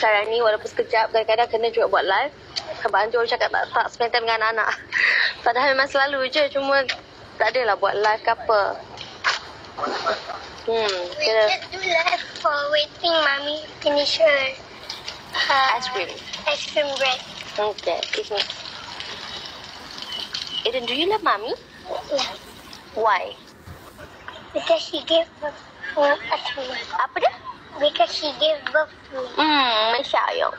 sekarang ni walaupun sekejap kadang-kadang kena juga buat live. Abang Anjur cakap tak spend time dengan anak-anak. Padahal memang selalu je, cuma tak adalah buat live ke apa. We just do live for waiting mommy finish her Ice cream. Ice cream bread. Okay, excuse me. Eden, do you love mommy? Yeah. Why? Because she gave birth to me. Apa dia? Because she gave birth to me. Masyayang.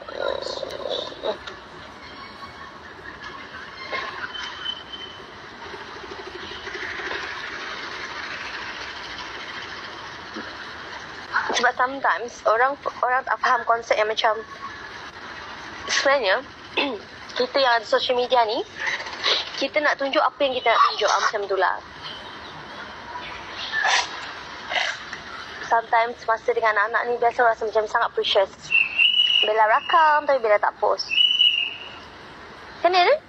Sebab sometimes orang tak faham konsep yang macam sebenarnya kita yang ada social media ni, kita nak tunjuk apa yang kita nak tunjuk, macam itulah. Sometimes masa dengan anak-anak ni biasa rasa macam sangat precious. Bella rakam tapi Bella tak post. Kan Eden?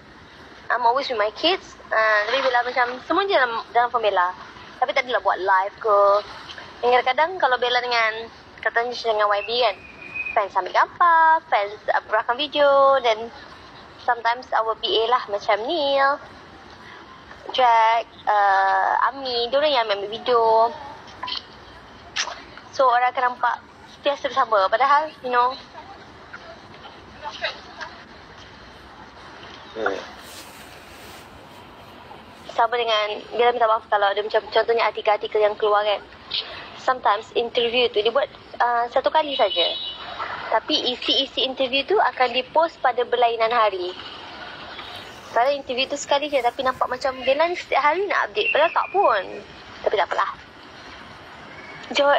I'm always with my kids. Tapi Bella macam semua je dalam phone Bella. Tapi tak adalah buat live ke. Yang kadang-kadang kalau Bella dengan katanya dengan YB kan, fans ambil gambar, fans berakam video, dan sometimes our PA lah macam Neil, Jack, Ami, diorang yang ambil video. So orang akan nampak setiasa bersama. Padahal, you know, sama dengan, Bella minta maaf kalau ada macam contohnya artikel-artikel yang keluar kan. Sometimes interview tu dia buat satu kali saja. Tapi isi-isi interview tu akan dipost pada berlainan hari. Padahal interview tu sekali je, tapi nampak macam Bella ni setiap hari nak update. Padahal tak pun. Tapi tak apalah. Joy,